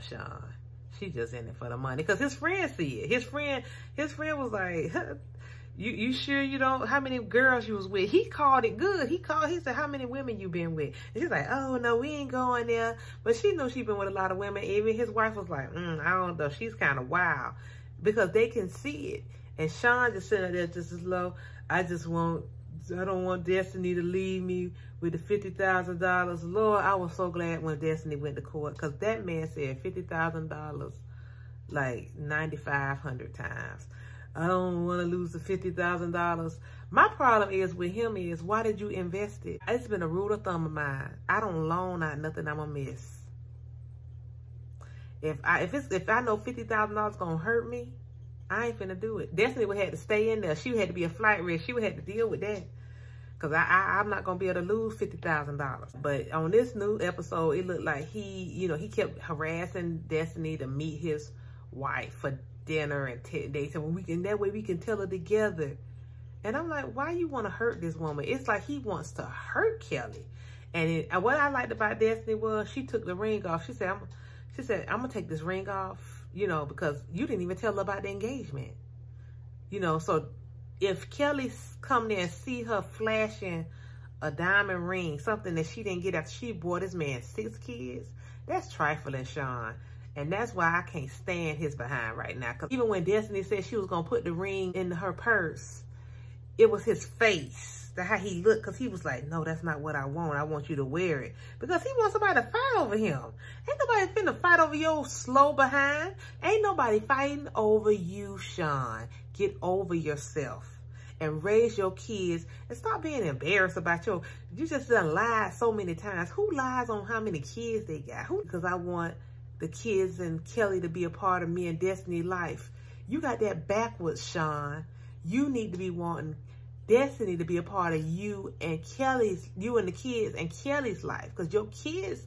Sean. She just in it for the money. Because his friend see it. His friend was like, You sure you don't, how many girls you was with? He called it good. He said, how many women you been with? And she's like, oh, no, we ain't going there. But she knew she been with a lot of women. Even his wife was like, I don't know. She's kind of wild. Because they can see it. And Sean just sitting there just as low. I don't want Destiny to leave me with the $50,000. Lord, I was so glad when Destiny went to court. Because that man said $50,000 like 9,500 times. I don't want to lose the $50,000. My problem is with him is, why did you invest it? It's been a rule of thumb of mine. I don't loan out nothing I'm gonna miss. If I know $50,000 gonna hurt me, I ain't finna do it. Destiny would have to stay in there. She would have to be a flight risk. She would have to deal with that. Because I'm not gonna be able to lose $50,000. But on this new episode, it looked like he kept harassing Destiny to meet his wife for dinner and dates, and that way we can tell her together. And I'm like, why you want to hurt this woman? It's like he wants to hurt Kelly. And what I liked about Destiny was she took the ring off. She said, I'm gonna take this ring off, you know, because you didn't even tell her about the engagement. You know, so if Kelly come there and see her flashing a diamond ring, something that she didn't get after she bore this man 6 kids, that's trifling, Sean. And that's why I can't stand his behind right now. Because even when Destiny said she was going to put the ring in her purse, it was his face, how he looked. Because he was like, no, that's not what I want. I want you to wear it. Because he wants somebody to fight over him. Ain't nobody finna fight over your slow behind. Ain't nobody fighting over you, Sean. Get over yourself and raise your kids and stop being embarrassed about you just done lied so many times. Who lies on how many kids they got? Who? Because I want the kids and Kelly to be a part of me and Destiny's life. You got that backwards, Sean. You need to be wanting Destiny to be a part of you and you and the kids and Kelly's life. Because your kids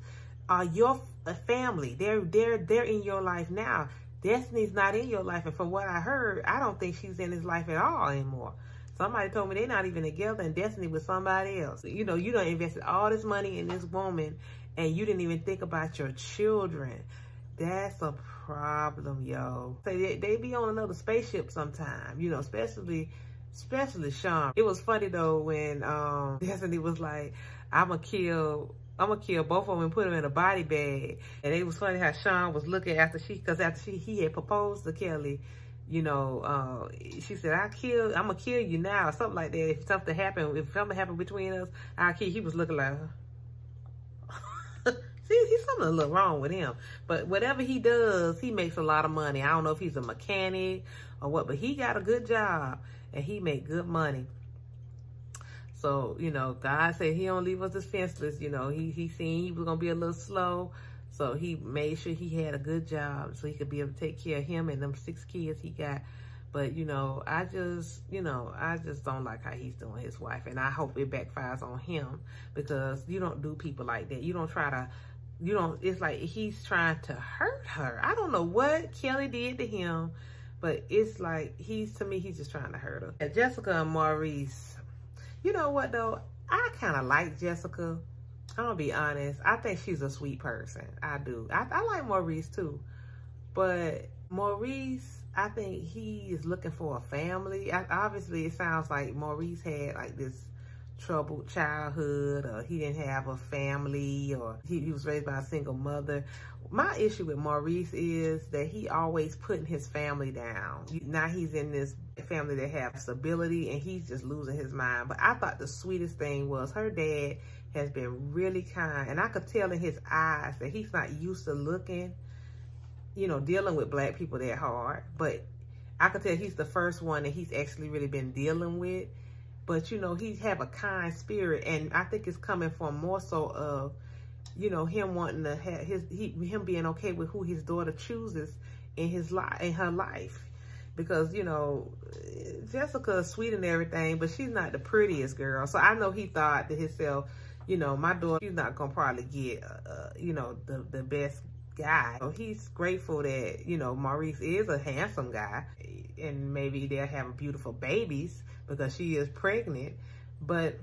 are your family. They're in your life now. Destiny's not in your life. And from what I heard, I don't think she's in his life at all anymore. Somebody told me they're not even together and Destiny with somebody else. You know, you done invested all this money in this woman and you didn't even think about your children. That's a problem, yo. They be on another spaceship sometime, you know, especially Sean. It was funny though when Destiny was like, I'm gonna kill both of them and put them in a body bag. And it was funny how Sean was looking after he had proposed to Kelly. You know, she said, I'm gonna kill you now, or something like that. If something happened between us, I'll kill you. He was looking like, he's something a little wrong with him. But whatever he does, he makes a lot of money. I don't know if he's a mechanic or what, but he got a good job and he make good money. So, you know, God said he don't leave us defenseless. You know, he seen he was going to be a little slow. So he made sure he had a good job so he could be able to take care of him and them 6 kids he got. But, you know, I just don't like how he's doing his wife. And I hope it backfires on him because you don't do people like that. You don't try to, it's like he's trying to hurt her. I don't know what Kelly did to him, but it's like to me, he's just trying to hurt her. And Jessica and Maurice, You know what, though? I kind of like Jessica. I'm going to be honest. I think she's a sweet person. I do. I like Maurice, too. But Maurice, I think he is looking for a family. Obviously, it sounds like Maurice had, like, this troubled childhood, or he didn't have a family, or he was raised by a single mother. My issue with Maurice is that he always putting his family down. Now he's in this family that have stability, and he's just losing his mind. But I thought the sweetest thing was her dad has been really kind, and I could tell in his eyes that he's not used to looking, you know, dealing with black people that hard. But I could tell he's the first one that he's actually really been dealing with. But, you know, he have a kind spirit, and I think it's coming from more so of, you know, him wanting to have him being okay with who his daughter chooses in her life. Because, you know, Jessica is sweet and everything, but she's not the prettiest girl. So I know he thought to himself, you know, my daughter, she's not gonna probably get, you know, the best guy. So he's grateful that, you know, Maurice is a handsome guy, and maybe they'll have beautiful babies because she is pregnant. But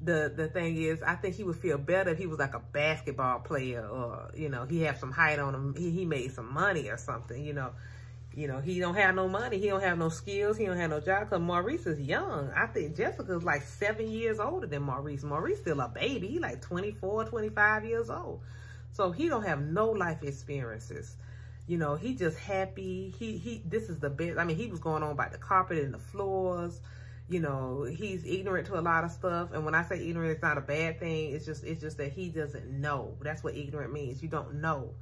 the thing is, I think he would feel better if he was like a basketball player, or, you know, he have some height on him, he made some money or something, you know. You know, he don't have no money, he don't have no skills, he don't have no job, because Maurice is young. I think Jessica's like 7 years older than Maurice. Maurice still a baby. He like 24, 25 years old. So he don't have no life experiences. You know, he just happy. This is the best. I mean, he was going on about the carpet and the floors. You know, he's ignorant to a lot of stuff. And when I say ignorant, it's not a bad thing. It's just that he doesn't know. That's what ignorant means. You don't know.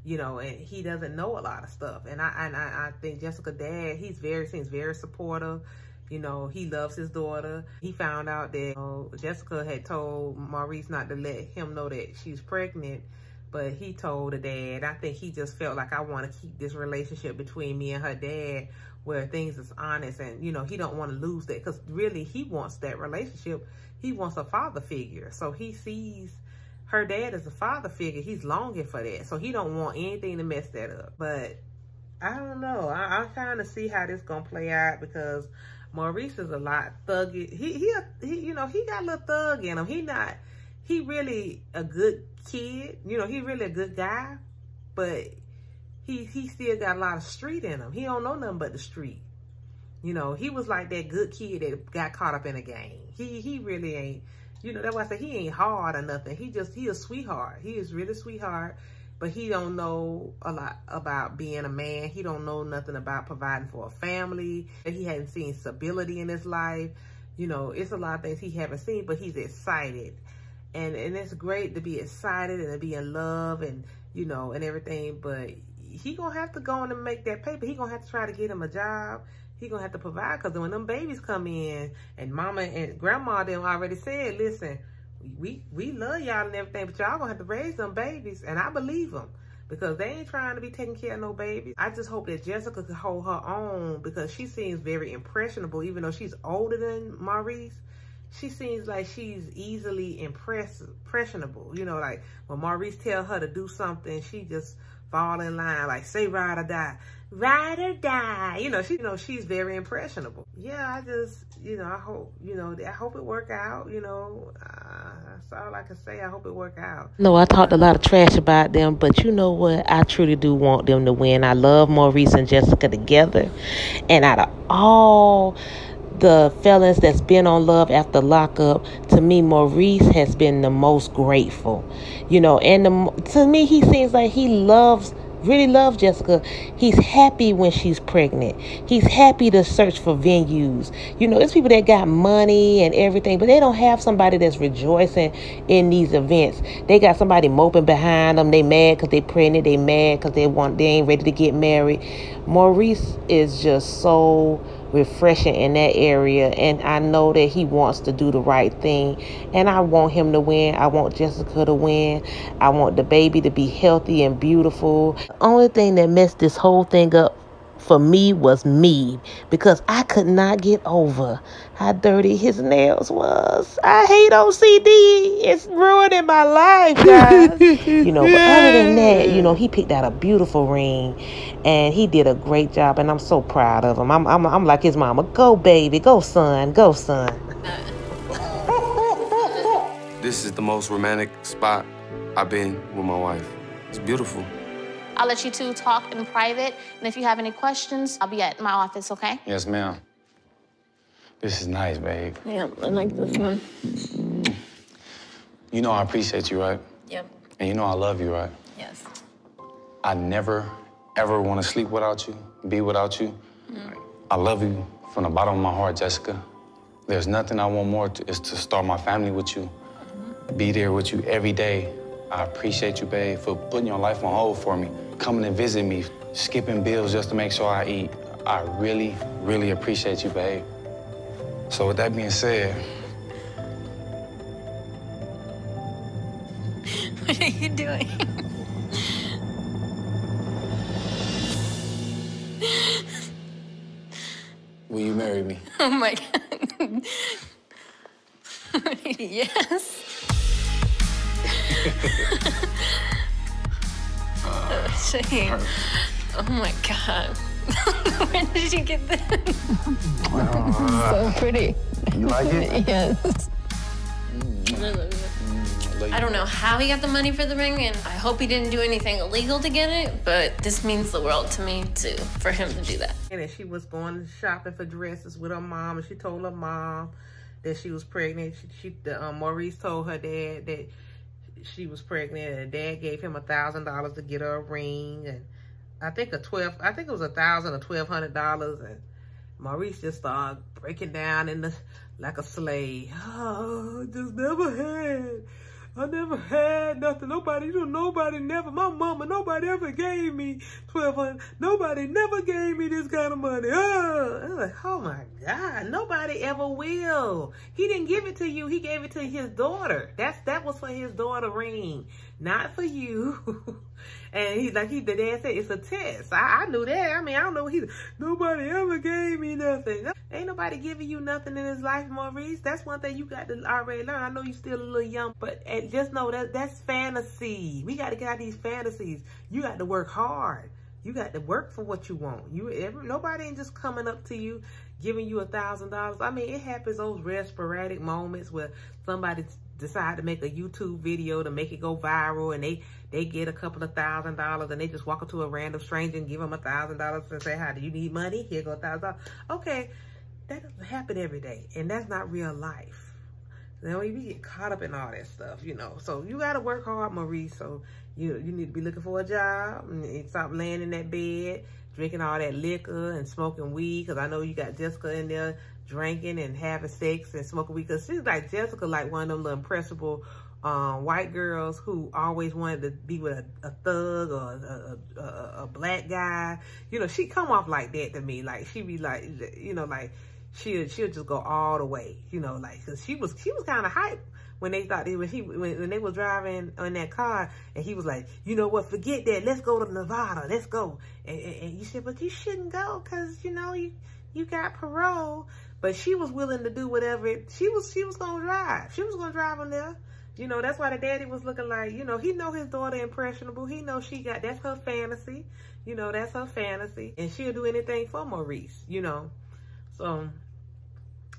You know, and he doesn't know a lot of stuff. And I think Jessica's dad, seems very supportive. You know, he loves his daughter. He found out that Jessica had told Maurice not to let him know that she's pregnant, but he told the dad. I think he just felt like, I want to keep this relationship between me and her dad where things is honest, and, you know, he don't want to lose that, because really he wants that relationship. He wants a father figure. So he sees her dad as a father figure. He's longing for that. So he don't want anything to mess that up. But I don't know. I'm trying to see how this gonna play out, because Maurice is a lot thuggy. He you know, he got a little thug in him. He really a good kid. You know, he really a good guy, but he still got a lot of street in him. He don't know nothing but the street. You know, he was like that good kid that got caught up in a gang. He really ain't, you know, that's why I say he ain't hard or nothing. He a sweetheart. He is really sweetheart, but he don't know a lot about being a man. He don't know nothing about providing for a family. He hadn't seen stability in his life. You know, it's a lot of things he haven't seen, but he's excited. And it's great to be excited and to be in love and, you know, and everything, but he gonna have to go on and make that paper. He gonna have to try to get him a job. He gonna have to provide, because when them babies come in, and mama and grandma them already said, listen, we love y'all and everything, but y'all gonna have to raise them babies. And I believe them, because they ain't trying to be taking care of no babies. I just hope that Jessica could hold her own, because she seems very impressionable. Even though she's older than Maurice, she seems like she's easily impressionable. You know, like when Maurice tell her to do something, she just fall in line, like say ride or die. Ride or die. You know, she's very impressionable. Yeah, I just, you know, I hope it work out. You know, that's all I can say. I hope it work out. No, I talked a lot of trash about them, but you know what? I truly do want them to win. I love Maurice and Jessica together. And out of all the fellas that's been on Love After Lockup, to me, Maurice has been the most grateful. You know, and to me, he seems like he really loves Jessica. He's happy when she's pregnant. He's happy to search for venues. You know, it's people that got money and everything, but they don't have somebody that's rejoicing in these events. They got somebody moping behind them. They mad because they pregnant. They mad because they ain't ready to get married. Maurice is just so refreshing in that area, and I know that he wants to do the right thing, and I want him to win. I want Jessica to win. I want the baby to be healthy and beautiful. The only thing that messed this whole thing up for me was me, because I could not get over how dirty his nails was. I hate OCD. It's ruining my life, guys. You know, but other than that, you know, he picked out a beautiful ring, and he did a great job, and I'm so proud of him. I'm like his mama. Go, baby. Go, son. Go, son. This is the most romantic spot I've been with my wife. It's beautiful. I'll let you two talk in private, and if you have any questions, I'll be at my office, okay? Yes, ma'am. This is nice, babe. Yeah, I like this one. You know I appreciate you, right? Yep. And you know I love you, right? Yes. I never, ever want to sleep without you, be without you. I love you from the bottom of my heart, Jessica. There's nothing I want more is to start my family with you, be there with you every day. I appreciate you, babe, for putting your life on hold for me, coming and visit me, skipping bills just to make sure I eat. I really, really appreciate you, babe. So with that being said... What are you doing? Will you marry me? Oh my God. Yes. Shane. Oh my God. Where did you get this? So pretty. You like it? Yes. I love it. I don't know how he got the money for the ring, and I hope he didn't do anything illegal to get it, but this means the world to me, too, for him to do that. And she was going shopping for dresses with her mom, and she told her mom that she was pregnant. Maurice told her dad that she was pregnant, and dad gave him $1,000 to get her a ring, and I think it was $1,000 or $1,200, and Maurice just started breaking down like a slave. Oh, I never had nothing. Nobody, never, my mama, nobody ever gave me $1,200. Nobody never gave me this kind of money. Oh my God, nobody ever will. He didn't give it to you. He gave it to his daughter. That was for his daughter ring, not for you. And the dad said, it's a test. I knew that. I mean, I don't know. Nobody ever gave me nothing. Ain't nobody giving you nothing in his life, Maurice. That's one thing you got to already learn. I know you're still a little young, but just know that's fantasy. We got to get out these fantasies. You got to work hard. You got to work for what you want. Nobody ain't just coming up to you, giving you $1,000. I mean, it happens, those rare sporadic moments where somebody decide to make a YouTube video to make it go viral, and they get a couple of $1,000, and they just walk up to a random stranger and give them $1,000 and say, "Hi, do you need money? Here go $1,000." Okay, that doesn't happen every day, and that's not real life. Now we get caught up in all that stuff, you know. So you got to work hard, Maurice. So you need to be looking for a job and stop laying in that bed, drinking all that liquor and smoking weed. Because I know you got Jessica in there drinking and having sex and smoking weed. Because she's like, Jessica, like one of them little impressionable white girls who always wanted to be with a thug or a black guy. You know, she come off like that to me. Like, she be like, you know, like, she'll just go all the way, you know, like, cause she was kind of hyped when they thought when they was driving in that car, and he was like, you know what, forget that, let's go to Nevada, let's go. And you said, but you shouldn't go, cause you know you got parole. But she was willing to do whatever she was gonna drive. She was gonna drive him there. You know, that's why the daddy was looking like, you know, he know his daughter impressionable. He know that's her fantasy. You know, that's her fantasy, and she'll do anything for Maurice. You know. So,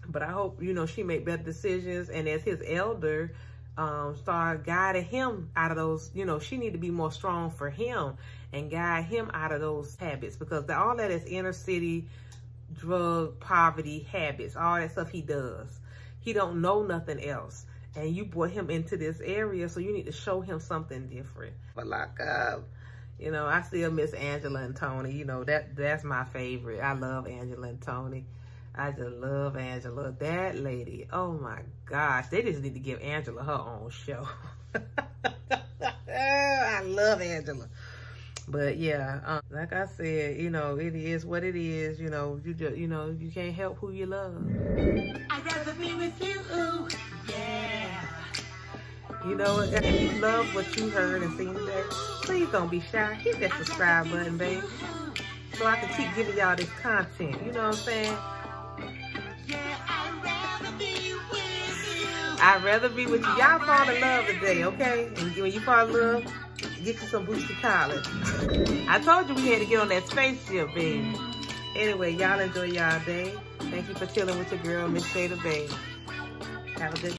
but I hope, you know, she make better decisions, and as his elder, start guiding him out of those, you know, she need to be more strong for him and guide him out of those habits, because all that is inner city, drug, poverty, habits, all that stuff he does. He don't know nothing else. And you brought him into this area, so you need to show him something different. But Lockup, you know, I still miss Angela and Tony. You know, that's my favorite. I love Angela and Tony. I just love Angela. That lady, oh my gosh. They just need to give Angela her own show. I love Angela. But yeah, like I said, you know, it is what it is. You know, you can't help who you love. I'd rather be with you, yeah. You know, if you love what you heard and seen today, please don't be shy. Hit that subscribe button, baby, so I can keep giving y'all this content. You know what I'm saying? I'd rather be with you. Y'all fall in love today, okay? And when you fall in love, get you some boosted collars. I told you we had to get on that spaceship, baby. Anyway, y'all enjoy y'all day. Thank you for chilling with your girl, Miz Shay Da B.A.E. Have a good